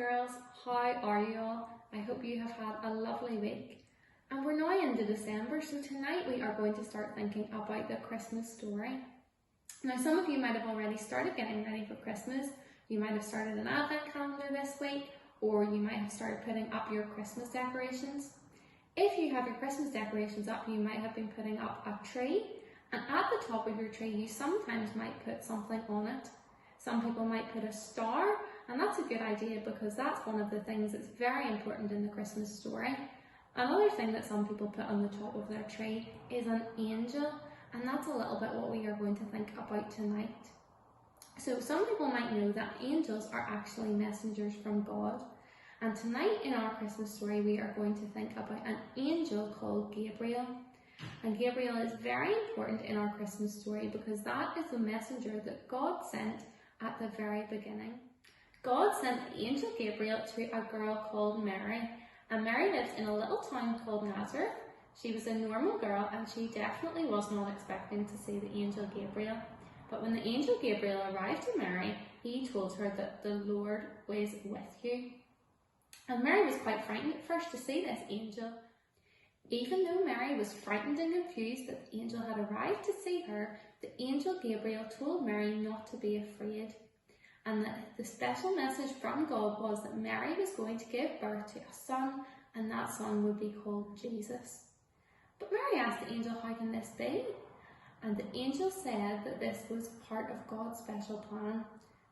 girls, how are you all? I hope you have had a lovely week. And we're now into December, so tonight we are going to start thinking about the Christmas story. Now some of you might have already started getting ready for Christmas. You might have started an advent calendar this week, or you might have started putting up your Christmas decorations. If you have your Christmas decorations up, you might have been putting up a tree, and at the top of your tree you sometimes might put something on it. Some people might put a star, and that's a good idea because that's one of the things that's very important in the Christmas story. Another thing that some people put on the top of their tree is an angel, and that's a little bit what we are going to think about tonight. So some people might know that angels are actually messengers from God, and tonight in our Christmas story we are going to think about an angel called Gabriel. And Gabriel is very important in our Christmas story because that is the messenger that God sent at the very beginning. God sent the angel Gabriel to a girl called Mary, and Mary lives in a little town called Nazareth. She was a normal girl and she definitely was not expecting to see the angel Gabriel. But when the angel Gabriel arrived to Mary, he told her that the Lord was with you. And Mary was quite frightened at first to see this angel. Even though Mary was frightened and confused that the angel had arrived to see her, the angel Gabriel told Mary not to be afraid, and that the special message from God was that Mary was going to give birth to a son, and that son would be called Jesus. But Mary asked the angel, "How can this be?" And the angel said that this was part of God's special plan.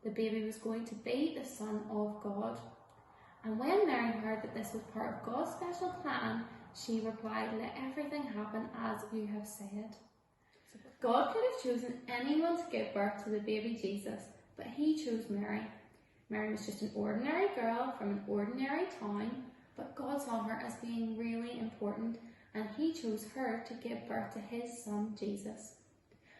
The baby was going to be the Son of God. And when Mary heard that this was part of God's special plan, she replied, "Let everything happen as you have said." God could have chosen anyone to give birth to the baby Jesus, but he chose Mary. Mary was just an ordinary girl from an ordinary town, but God saw her as being really important, and he chose her to give birth to his son Jesus.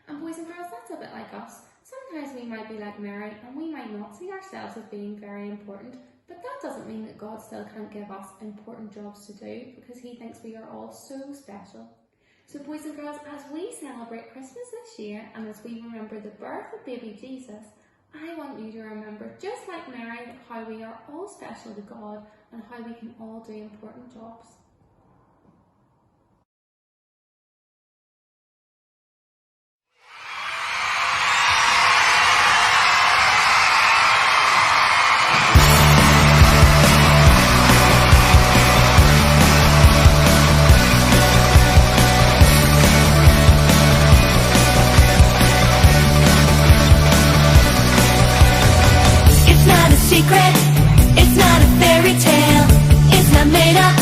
And boys and girls, that's a bit like us. Sometimes we might be like Mary and we might not see ourselves as being very important, but that doesn't mean that God still can't give us important jobs to do because he thinks we are all so special. So boys and girls, as we celebrate Christmas this year and as we remember the birth of baby Jesus, I want you to remember, just like Mary, how we are all special to God and how we can all do important jobs. Secret, it's not a fairy tale, it's not made up,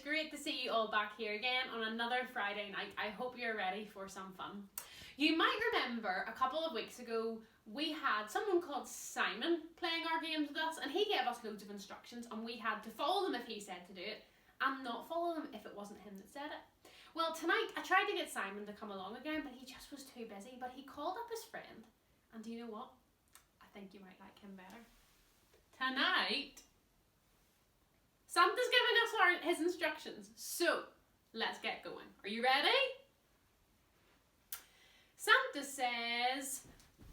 great to see you all back here again on another Friday night. I hope you're ready for some fun. You might remember a couple of weeks ago we had someone called Simon playing our games with us, and he gave us loads of instructions and we had to follow them if he said to do it and not follow them if it wasn't him that said it. Well, tonight I tried to get Simon to come along again, but he just was too busy. But he called up his friend, and do you know what? I think you might like him better. Tonight, Santa's giving us his instructions, so let's get going. Are you ready? Santa says,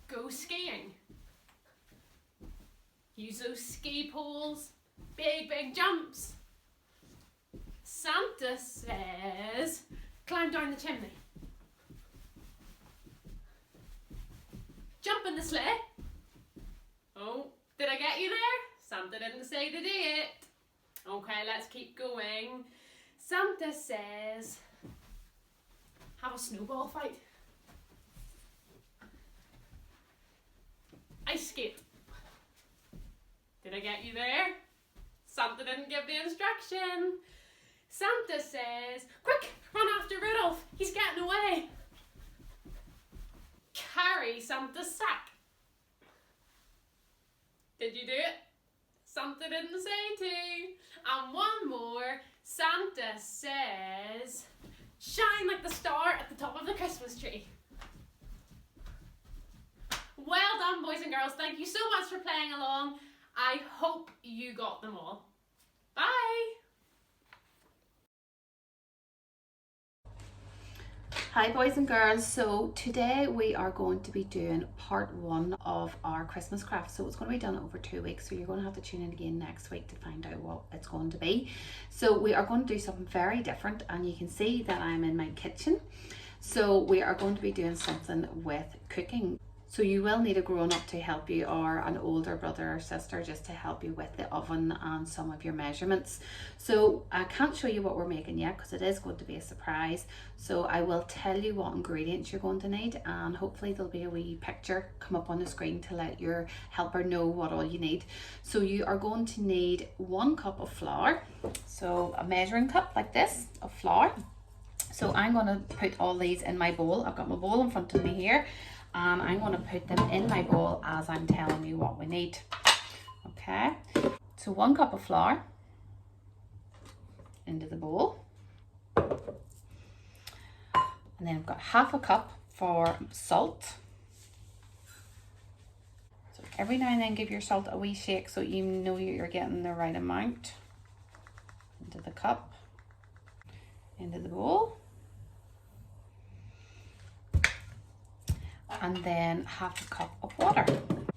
go skiing. Use those ski poles, big jumps. Santa says, climb down the chimney. Jump in the sleigh. Oh, did I get you there? Santa didn't say to do it. Okay, let's keep going. Santa says, have a snowball fight. Ice skate. Did I get you there? Santa didn't give the instruction. Santa says, quick, run after Rudolph. He's getting away. Carry Santa's sack. Did you do it? Santa didn't say to. And one more. Santa says, shine like the star at the top of the Christmas tree. Well done, boys and girls. Thank you so much for playing along. I hope you got them all. Bye. Hi boys and girls, so today we are going to be doing part 1 of our Christmas craft. So it's going to be done over 2 weeks, so you're going to have to tune in again next week to find out what it's going to be. So we are going to do something very different, and you can see that I'm in my kitchen. So we are going to be doing something with cooking. So you will need a grown-up to help you, or an older brother or sister just to help you with the oven and some of your measurements. So I can't show you what we're making yet because it is going to be a surprise. So I will tell you what ingredients you're going to need, and hopefully there'll be a wee picture come up on the screen to let your helper know what all you need. So you are going to need 1 cup of flour, so a measuring cup like this of flour. So I'm going to put all these in my bowl. I've got my bowl in front of me here, and I'm going to put them in my bowl as I'm telling you what we need. Okay, so 1 cup of flour into the bowl, and then I've got half a cup for salt. So every now and then give your salt a wee shake so you know you're getting the right amount. Into the cup, into the bowl. And then half a cup of water,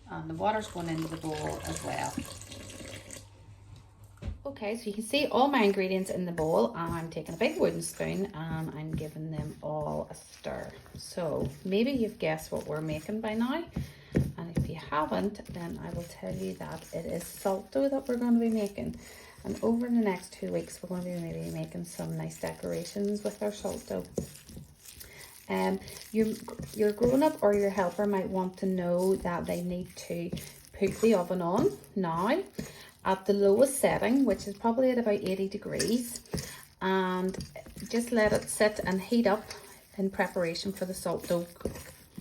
and the water's going into the bowl as well. Okay, so you can see all my ingredients in the bowl, and I'm taking a big wooden spoon and I'm giving them all a stir. So maybe you've guessed what we're making by now, and if you haven't, then I will tell you that it is salt dough that we're going to be making. And over the next 2 weeks we're going to be maybe making some nice decorations with our salt dough. Your grown-up or your helper might want to know that they need to put the oven on now at the lowest setting, which is probably at about 80 degrees, and just let it sit and heat up in preparation for the salt dough.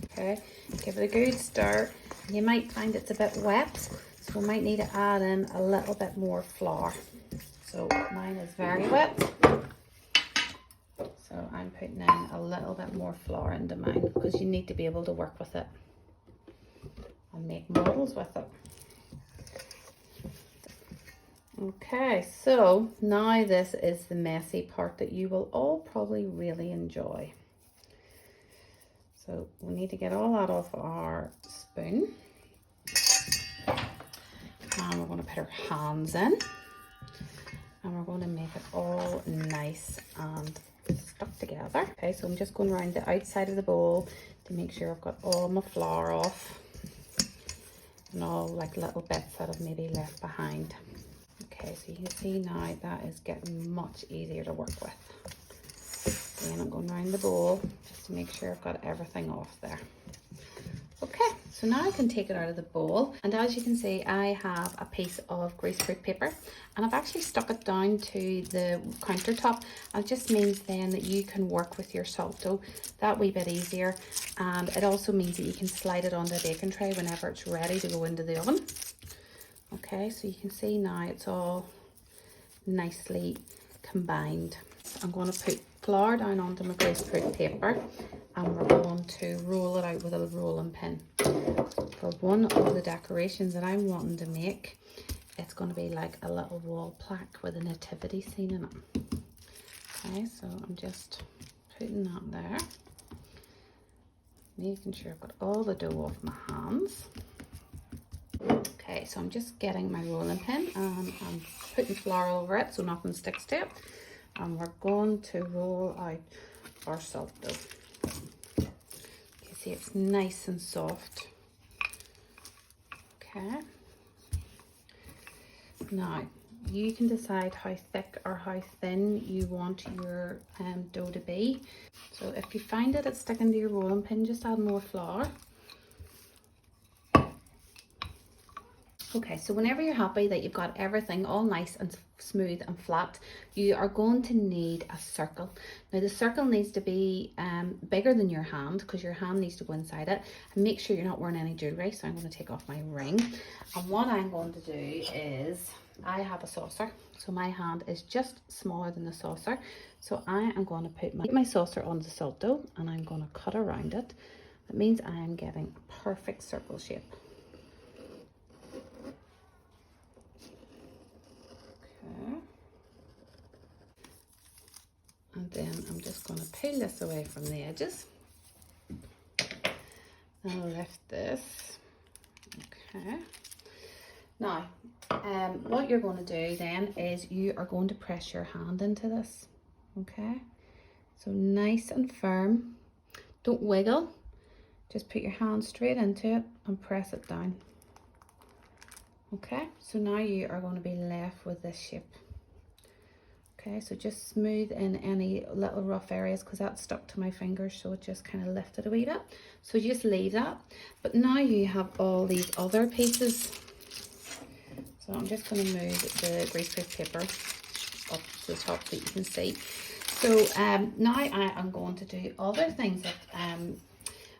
Okay, give it a good stir. You might find it's a bit wet, so we might need to add in a little bit more flour. So mine is very wet, so I'm putting in a little bit more flour into mine because you need to be able to work with it and make models with it. Okay, so now this is the messy part that you will all probably really enjoy. So we need to get all that off our spoon, and we're going to put our hands in, and we're going to make it all nice and stuck together. Okay, so I'm just going around the outside of the bowl to make sure I've got all my flour off and all like little bits that I've maybe left behind. Okay, so you can see now that is getting much easier to work with. Then I'm going around the bowl just to make sure I've got everything off there. Okay, So now I can take it out of the bowl, and as you can see I have a piece of greaseproof paper, and I've actually stuck it down to the countertop. It just means then that you can work with your salt dough that wee bit easier, and it also means that you can slide it onto the baking tray whenever it's ready to go into the oven. Okay, so you can see now it's all nicely combined. I'm going to put flour down onto my greaseproof paper, and we're going to roll it out with a rolling pin. For one of the decorations that I'm wanting to make, it's going to be like a little wall plaque with a nativity scene in it. Okay, so I'm just putting that there, making sure I've got all the dough off my hands. Okay, so I'm just getting my rolling pin and I'm putting flour over it so nothing sticks to it, and we're going to roll out our salt dough. You see it's nice and soft. Okay, now you can decide how thick or how thin you want your dough to be. So if you find that it's sticking to your rolling pin, just add more flour. Okay, so whenever you're happy that you've got everything all nice and smooth and flat, you are going to need a circle. Now the circle needs to be bigger than your hand, because your hand needs to go inside it, and make sure you're not wearing any jewelry. So I'm going to take off my ring, and what I'm going to do is, I have a saucer, so my hand is just smaller than the saucer, so I am going to put my saucer on the salt dough and I'm going to cut around it. That means I am getting a perfect circle shape. And then I'm just going to peel this away from the edges and lift this. Okay. Now, what you're going to do then is you are going to press your hand into this. Okay. So nice and firm. Don't wiggle. Just put your hand straight into it and press it down. Okay. So now you are going to be left with this shape. Okay, so just smooth in any little rough areas, because that's stuck to my fingers, so it just kind of lifted a wee bit. So just leave that. But now you have all these other pieces. So I'm just going to move the greaseproof paper up to the top so you can see. So now I am going to do other things, that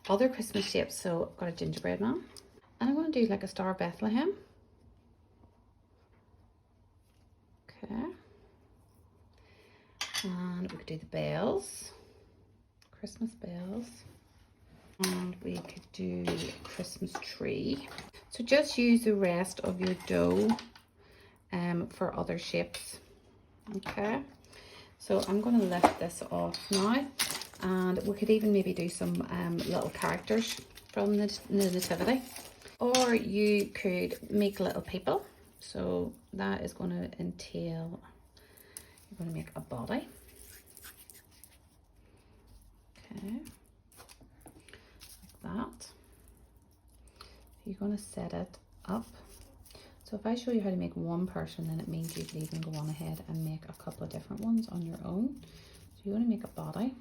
other Christmas shapes. So I've got a gingerbread man, and I'm going to do like a Star of Bethlehem. Okay. And we could do the bells, Christmas bells, and we could do a Christmas tree. So just use the rest of your dough for other shapes. Okay, so I'm going to lift this off now, and we could even maybe do some little characters from the nativity, or you could make little people. So that is going to entail, you're going to make a body. Okay, like that. You're going to set it up. So if I show you how to make one person, then it means you can even go on ahead and make a couple of different ones on your own. So you're going to make a body,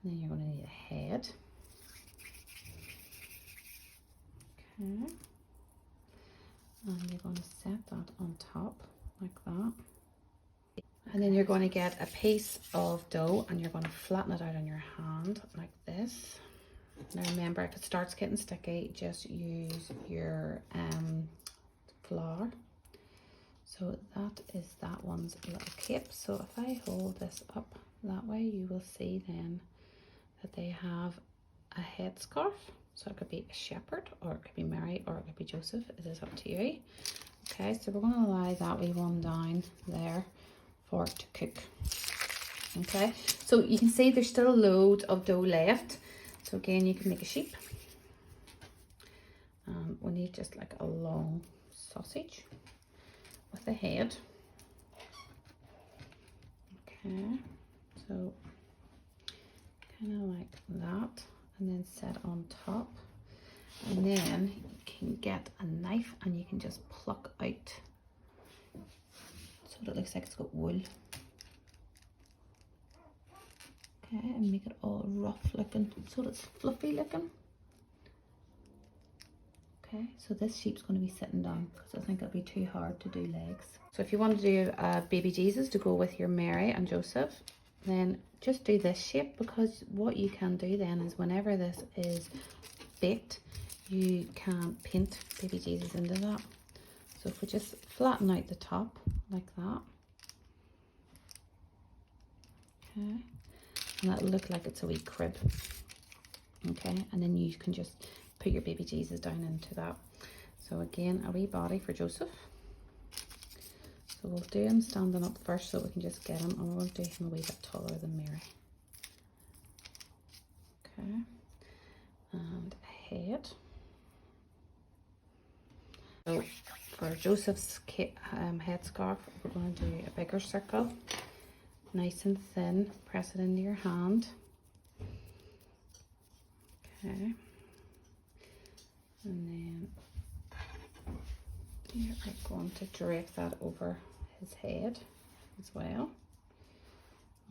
and then you're going to need a head. Okay, and you're going to set that on top like that. And then you're going to get a piece of dough and you're going to flatten it out on your hand like this. Now remember, if it starts getting sticky, just use your flour. So that is that one's little cape. So if I hold this up that way, you will see then that they have a headscarf. So it could be a shepherd, or it could be Mary, or it could be Joseph. It is up to you. Okay, so we're going to lie that wee one down there for it to cook. Okay, so you can see there's still loads of dough left. So again, you can make a sheep. We need just like a long sausage with a head. Okay, so kind of like that, and then set on top. And then you can get a knife and you can just pluck out so that it looks like it's got wool. Okay, and make it all rough looking so that it's fluffy looking. Okay, so this sheep's going to be sitting down because I think it'll be too hard to do legs. So if you want to do baby Jesus to go with your Mary and Joseph, then just do this shape, because what you can do then is whenever this is baked, you can paint baby Jesus into that. So if we just flatten out the top like that, okay, and that'll look like it's a wee crib, okay, and then you can just put your baby Jesus down into that. So again, a wee body for Joseph. So we'll do him standing up first so we can just get him, and we'll do him a wee bit taller than Mary. Okay, and a head. So for Joseph's headscarf, we're going to do a bigger circle, nice and thin, press it into your hand. Okay. And then you're going to drape that over his head as well.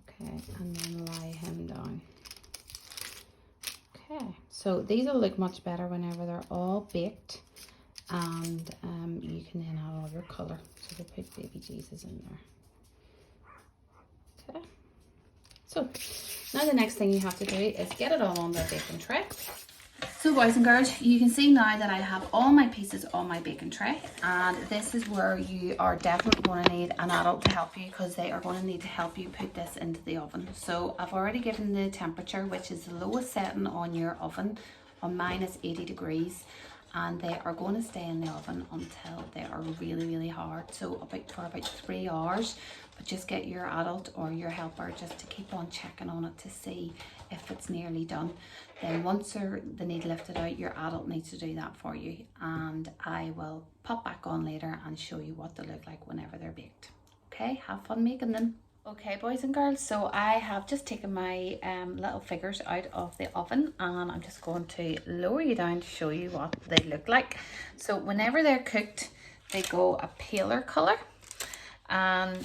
Okay, and then lie him down. Okay, so these will look much better whenever they're all baked, and you can then add all your colour. So we'll put baby Jesus in there. Okay, so now the next thing you have to do is get it all on the baking tray. So boys and girls, you can see now that I have all my pieces on my baking tray, and this is where you are definitely going to need an adult to help you, because they are going to need to help you put this into the oven. So I've already given the temperature, which is the lowest setting on your oven, on mine is 80 degrees, and they are going to stay in the oven until they are really hard, so for about 3 hours. But just get your adult or your helper just to keep on checking on it to see if it's nearly done. Then once the need lifted out, your adult needs to do that for you, and I will pop back on later and show you what they look like whenever they're baked. Okay, have fun making them. Okay boys and girls, so I have just taken my little figures out of the oven, and I'm just going to lower you down to show you what they look like. So whenever they're cooked, they go a paler colour, and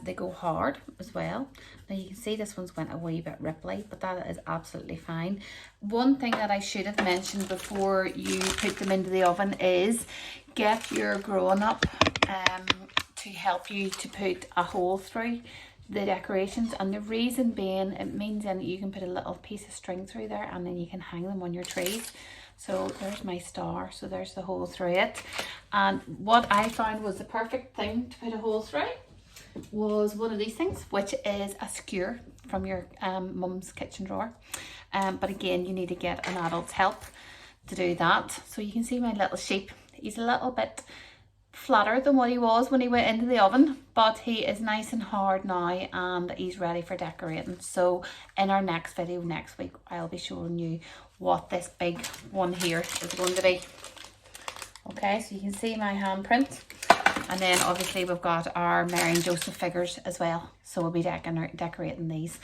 they go hard as well. Now you can see this one's went a wee bit ripply, but that is absolutely fine. One thing that I should have mentioned before you put them into the oven is get your growing up to help you to put a hole through the decorations, and the reason being, it means then you can put a little piece of string through there, and then you can hang them on your trees. So there's my star, so there's the hole through it. And what I found was the perfect thing to put a hole through was one of these things, which is a skewer from your mum's kitchen drawer. But again, you need to get an adult's help to do that. So you can see my little sheep, he's a little bit flatter than what he was when he went into the oven, but he is nice and hard now, and he's ready for decorating. So in our next video next week, I'll be showing you what this big one here is going to be. Okay, so you can see my handprint, and then obviously we've got our Mary and Joseph figures as well, so we'll be decorating these.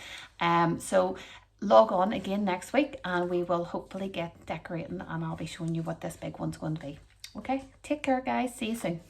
So log on again next week and we will hopefully get decorating, and I'll be showing you what this big one's going to be. Okay, take care guys, see you soon.